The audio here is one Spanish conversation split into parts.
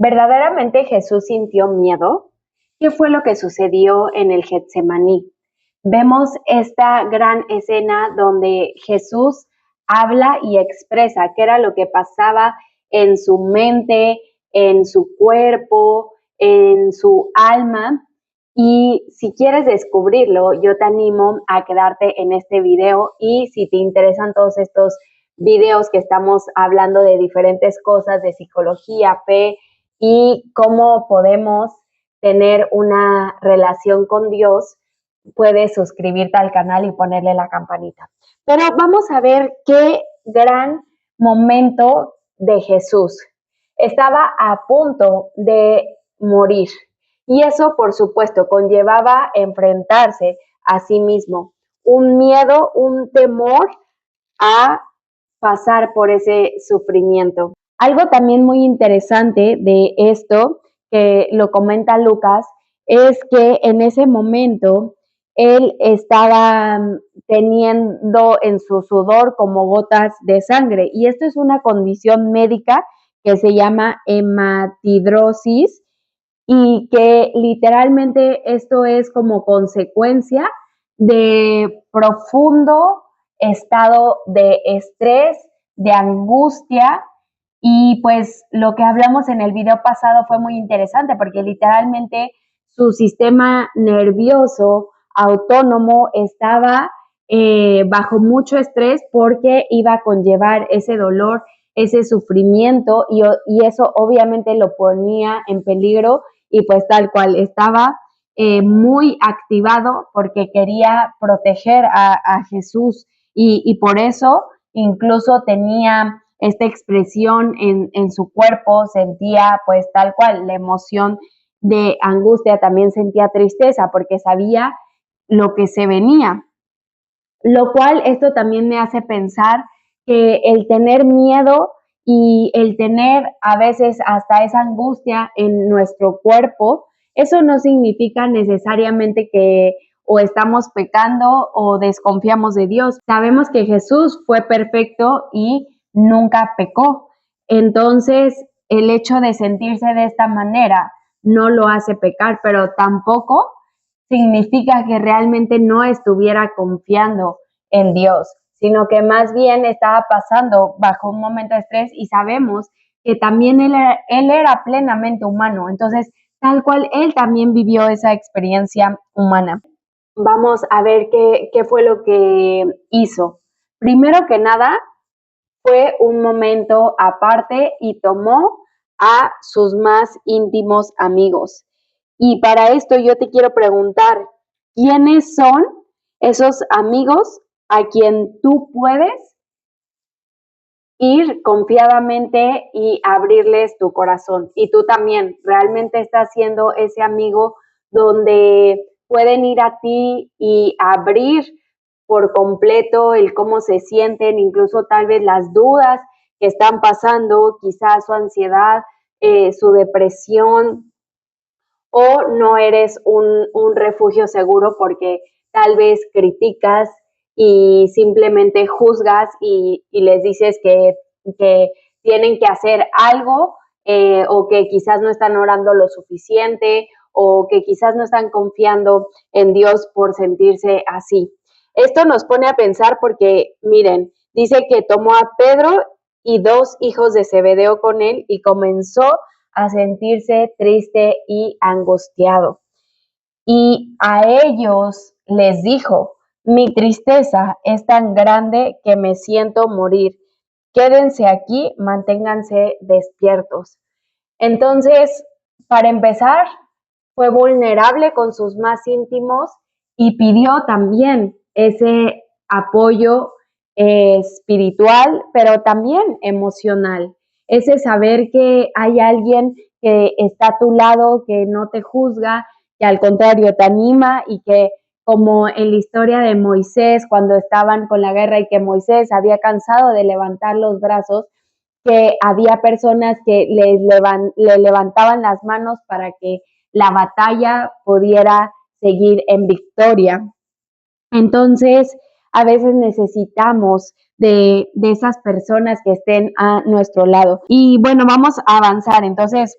¿Verdaderamente Jesús sintió miedo? ¿Qué fue lo que sucedió en el Getsemaní? Vemos esta gran escena donde Jesús habla y expresa qué era lo que pasaba en su mente, en su cuerpo, en su alma. Y si quieres descubrirlo, yo te animo a quedarte en este video, y si te interesan todos estos videos que estamos hablando de diferentes cosas, de psicología, fe y cómo podemos tener una relación con Dios, puedes suscribirte al canal y ponerle la campanita. Pero vamos a ver qué gran momento de Jesús. Estaba a punto de morir. Y eso, por supuesto, conllevaba enfrentarse a sí mismo, un miedo, un temor a pasar por ese sufrimiento. Algo también muy interesante de esto, que lo comenta Lucas, es que en ese momento él estaba teniendo en su sudor como gotas de sangre, y esto es una condición médica que se llama hematidrosis, y que literalmente esto es como consecuencia de profundo estado de estrés, de angustia. Y pues lo que hablamos en el video pasado fue muy interesante, porque literalmente su sistema nervioso autónomo estaba bajo mucho estrés, porque iba a conllevar ese dolor, ese sufrimiento, y eso obviamente lo ponía en peligro. Y pues tal cual estaba muy activado, porque quería proteger a Jesús, y por eso incluso tenía esta expresión en su cuerpo, sentía pues tal cual la emoción de angustia, también sentía tristeza porque sabía lo que se venía. Lo cual esto también me hace pensar que el tener miedo y el tener a veces hasta esa angustia en nuestro cuerpo, eso no significa necesariamente que o estamos pecando o desconfiamos de Dios. Sabemos que Jesús fue perfecto y nunca pecó. Entonces, el hecho de sentirse de esta manera no lo hace pecar, pero tampoco significa que realmente no estuviera confiando en Dios, sino que más bien estaba pasando bajo un momento de estrés, y sabemos que también él era plenamente humano. Entonces, tal cual, él también vivió esa experiencia humana. Vamos a ver qué fue lo que hizo. Primero que nada, fue un momento aparte y tomó a sus más íntimos amigos. Y para esto yo te quiero preguntar, ¿quiénes son esos amigos a quien tú puedes ir confiadamente y abrirles tu corazón? Y tú también, ¿realmente estás siendo ese amigo donde pueden ir a ti y abrir por completo el cómo se sienten, incluso tal vez las dudas que están pasando, quizás su ansiedad, su depresión? ¿O no eres un refugio seguro porque tal vez criticas y simplemente juzgas y les dices que tienen que hacer algo, o que quizás no están orando lo suficiente, o que quizás no están confiando en Dios por sentirse así? Esto nos pone a pensar porque, miren, dice que tomó a Pedro y 2 hijos de Zebedeo con él y comenzó a sentirse triste y angustiado. Y a ellos les dijo: mi tristeza es tan grande que me siento morir. Quédense aquí, manténganse despiertos. Entonces, para empezar, fue vulnerable con sus más íntimos y pidió también ese apoyo espiritual, pero también emocional. Ese saber que hay alguien que está a tu lado, que no te juzga, que al contrario te anima, y que, como en la historia de Moisés, cuando estaban con la guerra y que Moisés había cansado de levantar los brazos, que había personas que le levantaban las manos para que la batalla pudiera seguir en victoria. Entonces, a veces necesitamos de esas personas que estén a nuestro lado. Y bueno, vamos a avanzar. Entonces,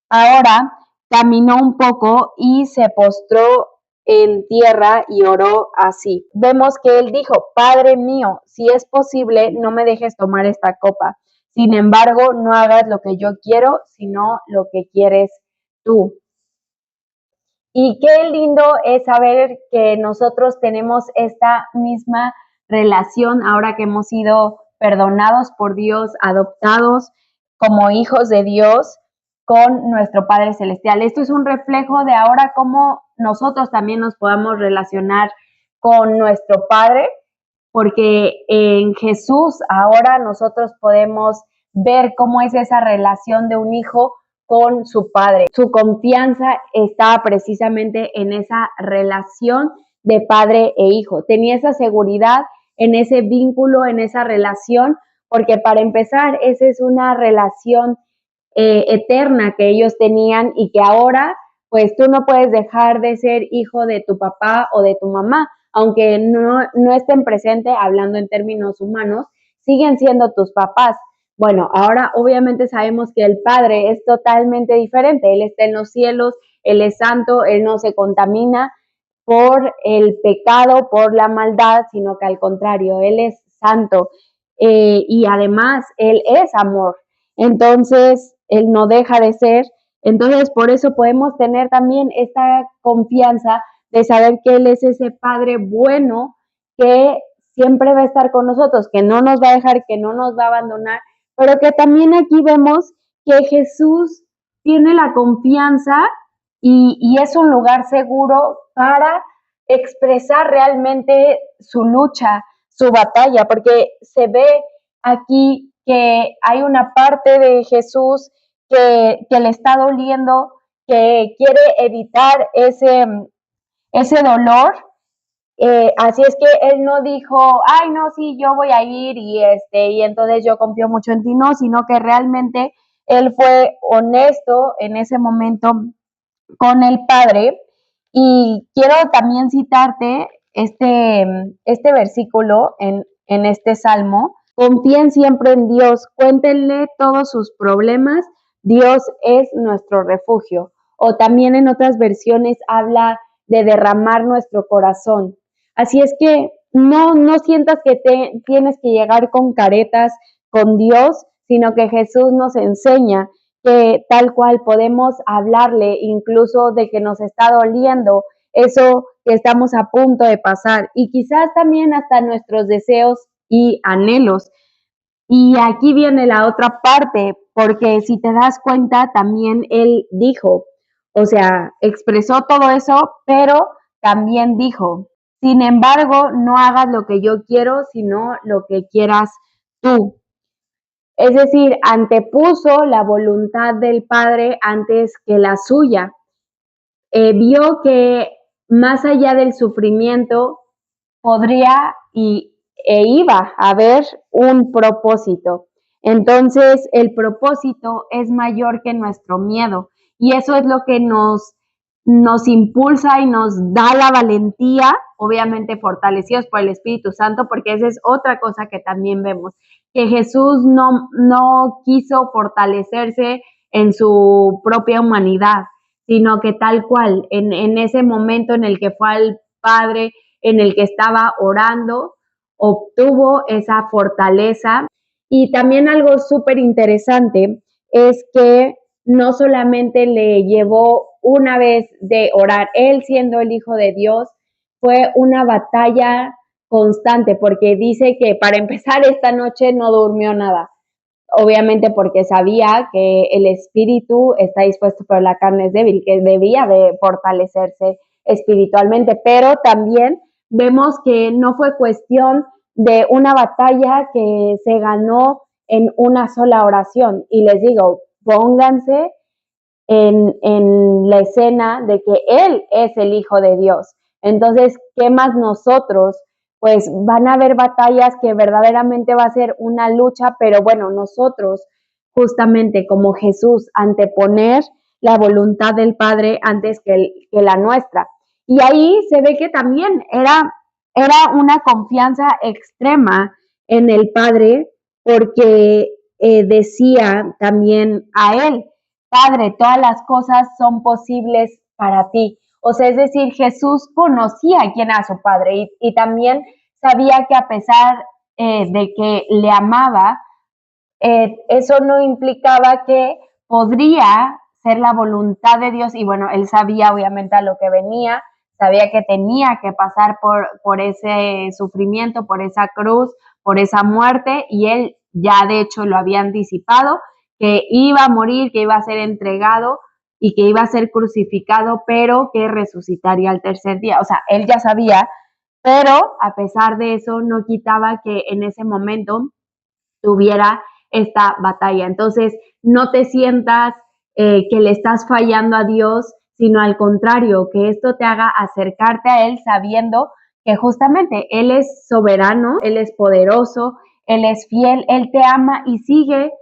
Ahora caminó un poco y se postró en tierra y oró así. Vemos que él dijo: Padre mío, si es posible, no me dejes tomar esta copa. Sin embargo, no hagas lo que yo quiero, sino lo que quieres tú. Y qué lindo es saber que nosotros tenemos esta misma relación ahora que hemos sido perdonados por Dios, adoptados como hijos de Dios con nuestro Padre Celestial. Esto es un reflejo de ahora cómo nosotros también nos podamos relacionar con nuestro Padre, porque en Jesús ahora nosotros podemos ver cómo es esa relación de un hijo con su padre. Su confianza estaba precisamente en esa relación de padre e hijo. Tenía esa seguridad en ese vínculo, en esa relación, porque para empezar, esa es una relación eterna que ellos tenían y que ahora, pues tú no puedes dejar de ser hijo de tu papá o de tu mamá, aunque no estén presentes hablando en términos humanos, siguen siendo tus papás. Bueno, ahora obviamente sabemos que el Padre es totalmente diferente. Él está en los cielos, Él es santo, Él no se contamina por el pecado, por la maldad, sino que al contrario, Él es santo y además Él es amor. Entonces, Él no deja de ser. Entonces, por eso podemos tener también esta confianza de saber que Él es ese Padre bueno que siempre va a estar con nosotros, que no nos va a dejar, que no nos va a abandonar, pero que también aquí vemos que Jesús tiene la confianza y es un lugar seguro para expresar realmente su lucha, su batalla, porque se ve aquí que hay una parte de Jesús que le está doliendo, que quiere evitar ese dolor. Así es que él no dijo, ay, no, sí, yo voy a ir y entonces yo confío mucho en ti, no, sino que realmente él fue honesto en ese momento con el Padre. Y quiero también citarte este versículo en este salmo. Confíen siempre en Dios, cuéntenle todos sus problemas, Dios es nuestro refugio. O también en otras versiones habla de derramar nuestro corazón. Así es que no sientas que tienes que llegar con caretas con Dios, sino que Jesús nos enseña que tal cual podemos hablarle incluso de que nos está doliendo eso que estamos a punto de pasar y quizás también hasta nuestros deseos y anhelos. Y aquí viene la otra parte, porque si te das cuenta, también él dijo, o sea, expresó todo eso, pero también dijo, sin embargo, no hagas lo que yo quiero, sino lo que quieras tú. Es decir, antepuso la voluntad del Padre antes que la suya. Vio que más allá del sufrimiento podría e iba a haber un propósito. Entonces, el propósito es mayor que nuestro miedo y eso es lo que nos impulsa y nos da la valentía, obviamente fortalecidos por el Espíritu Santo, porque esa es otra cosa que también vemos, que Jesús no quiso fortalecerse en su propia humanidad, sino que tal cual, en ese momento en el que fue al Padre, en el que estaba orando, obtuvo esa fortaleza. Y también algo súper interesante es que no solamente le llevó una vez de orar, él siendo el Hijo de Dios, fue una batalla constante, porque dice que para empezar esta noche no durmió nada, obviamente porque sabía que el espíritu está dispuesto, pero la carne es débil, que debía de fortalecerse espiritualmente, pero también vemos que no fue cuestión de una batalla que se ganó en una sola oración. Y les digo, pónganse en la escena de que Él es el Hijo de Dios. Entonces, ¿qué más nosotros? Pues van a haber batallas que verdaderamente va a ser una lucha, pero bueno, nosotros justamente como Jesús anteponer la voluntad del Padre antes que la nuestra. Y ahí se ve que también era una confianza extrema en el Padre porque decía también a Él, Padre, todas las cosas son posibles para ti. O sea, es decir, Jesús conocía quién era su Padre y también sabía que a pesar de que le amaba, eso no implicaba que podría ser la voluntad de Dios. Y bueno, él sabía obviamente a lo que venía, sabía que tenía que pasar por ese sufrimiento, por esa cruz, por esa muerte, y él ya de hecho lo había anticipado, que iba a morir, que iba a ser entregado y que iba a ser crucificado, pero que resucitaría al tercer día. O sea, él ya sabía, pero a pesar de eso no quitaba que en ese momento tuviera esta batalla. Entonces, no te sientas que le estás fallando a Dios, sino al contrario, que esto te haga acercarte a Él sabiendo que justamente Él es soberano, Él es poderoso, Él es fiel, Él te ama y sigue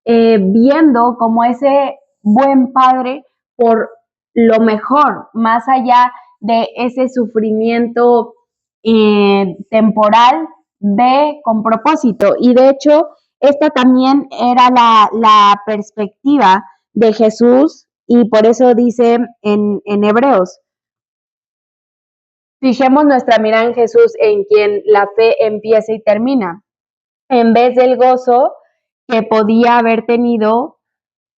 viendo como ese buen padre por lo mejor, más allá de ese sufrimiento temporal, ve con propósito. Y de hecho, esta también era la perspectiva de Jesús y por eso dice en Hebreos, fijemos nuestra mirada en Jesús, en quien la fe empieza y termina. En vez del gozo que podía haber tenido,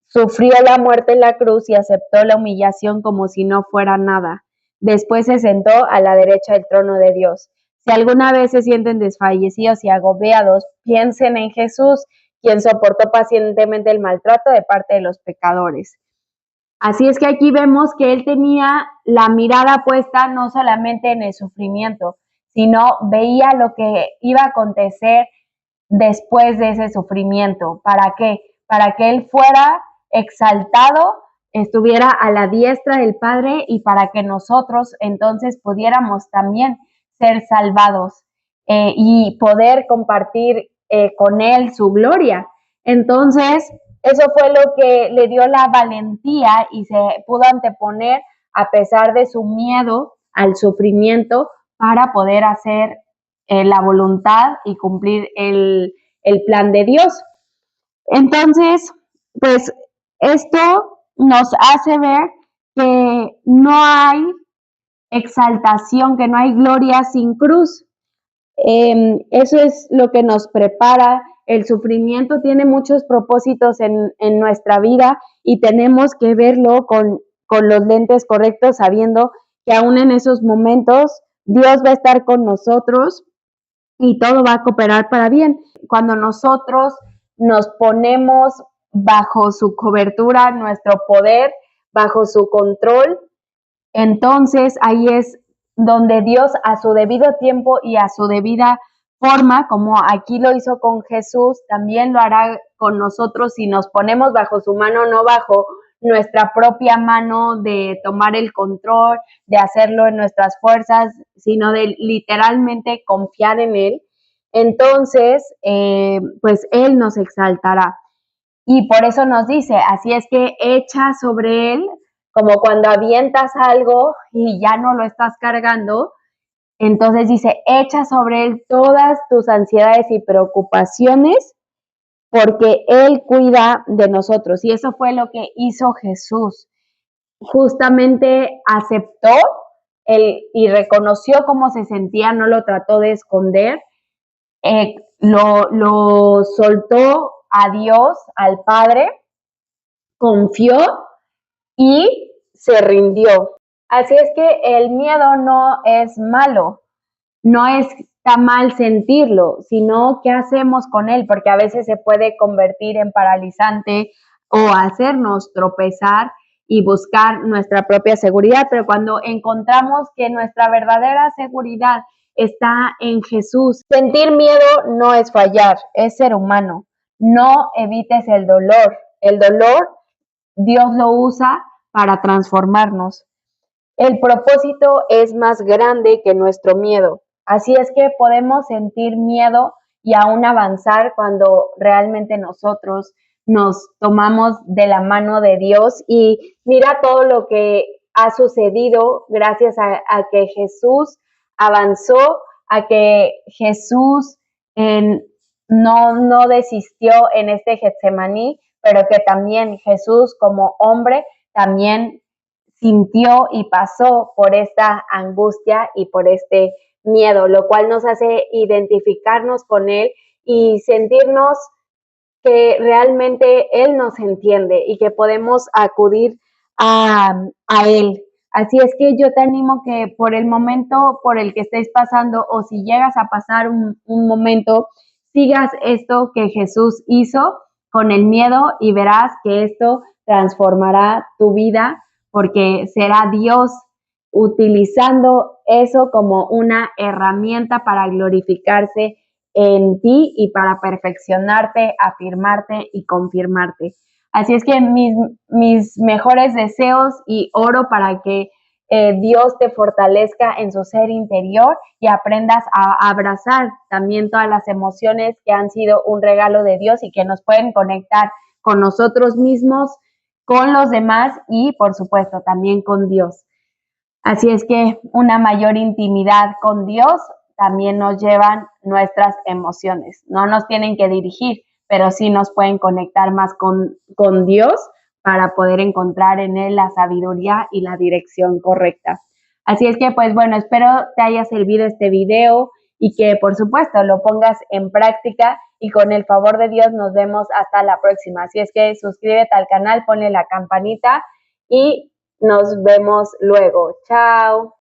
sufrió la muerte en la cruz y aceptó la humillación como si no fuera nada. Después se sentó a la derecha del trono de Dios. Si alguna vez se sienten desfallecidos y agobiados, piensen en Jesús, quien soportó pacientemente el maltrato de parte de los pecadores. Así es que aquí vemos que él tenía la mirada puesta no solamente en el sufrimiento, sino veía lo que iba a acontecer después de ese sufrimiento. ¿Para qué? Para que él fuera exaltado, estuviera a la diestra del Padre y para que nosotros entonces pudiéramos también ser salvados y poder compartir con él su gloria. Entonces, eso fue lo que le dio la valentía y se pudo anteponer a pesar de su miedo al sufrimiento para poder hacer la voluntad y cumplir el plan de Dios. Entonces, pues esto nos hace ver que no hay exaltación, que no hay gloria sin cruz. Eso es lo que nos prepara. El sufrimiento tiene muchos propósitos en nuestra vida y tenemos que verlo con los lentes correctos, sabiendo que aún en esos momentos Dios va a estar con nosotros y todo va a cooperar para bien. Cuando nosotros nos ponemos bajo su cobertura, nuestro poder, bajo su control, entonces ahí es donde Dios a su debido tiempo y a su debida forma, como aquí lo hizo con Jesús, también lo hará con nosotros si nos ponemos bajo su mano, no bajo nuestra propia mano de tomar el control, de hacerlo en nuestras fuerzas, sino de literalmente confiar en Él. Entonces, pues Él nos exaltará. Y por eso nos dice, así es que echa sobre Él, como cuando avientas algo y ya no lo estás cargando, entonces dice, echa sobre Él todas tus ansiedades y preocupaciones porque Él cuida de nosotros. Y eso fue lo que hizo Jesús. Justamente aceptó y reconoció cómo se sentía, no lo trató de esconder, lo soltó a Dios, al Padre, confió y se rindió. Así es que el miedo no es malo, no está mal sentirlo, sino qué hacemos con él, porque a veces se puede convertir en paralizante o hacernos tropezar y buscar nuestra propia seguridad, pero cuando encontramos que nuestra verdadera seguridad está en Jesús, sentir miedo no es fallar, es ser humano. No evites el dolor. El dolor Dios lo usa para transformarnos. El propósito es más grande que nuestro miedo. Así es que podemos sentir miedo y aún avanzar cuando realmente nosotros nos tomamos de la mano de Dios y mira todo lo que ha sucedido gracias a que Jesús avanzó, a que Jesús no desistió en este Getsemaní, pero que también Jesús como hombre también sintió y pasó por esta angustia y por este miedo, lo cual nos hace identificarnos con él y sentirnos que realmente Él nos entiende y que podemos acudir a Él. Así es que yo te animo que por el momento por el que estés pasando o si llegas a pasar un momento, sigas esto que Jesús hizo con el miedo y verás que esto transformará tu vida porque será Dios utilizando eso como una herramienta para glorificarse en ti y para perfeccionarte, afirmarte y confirmarte. Así es que mis mejores deseos y oro para que Dios te fortalezca en su ser interior y aprendas a abrazar también todas las emociones que han sido un regalo de Dios y que nos pueden conectar con nosotros mismos, con los demás y por supuesto también con Dios. Así es que una mayor intimidad con Dios también nos llevan nuestras emociones. No nos tienen que dirigir, pero sí nos pueden conectar más con Dios para poder encontrar en Él la sabiduría y la dirección correcta. Así es que, pues bueno, espero te haya servido este video y que por supuesto lo pongas en práctica y con el favor de Dios nos vemos hasta la próxima. Así es que suscríbete al canal, ponle la campanita y nos vemos luego. Chao.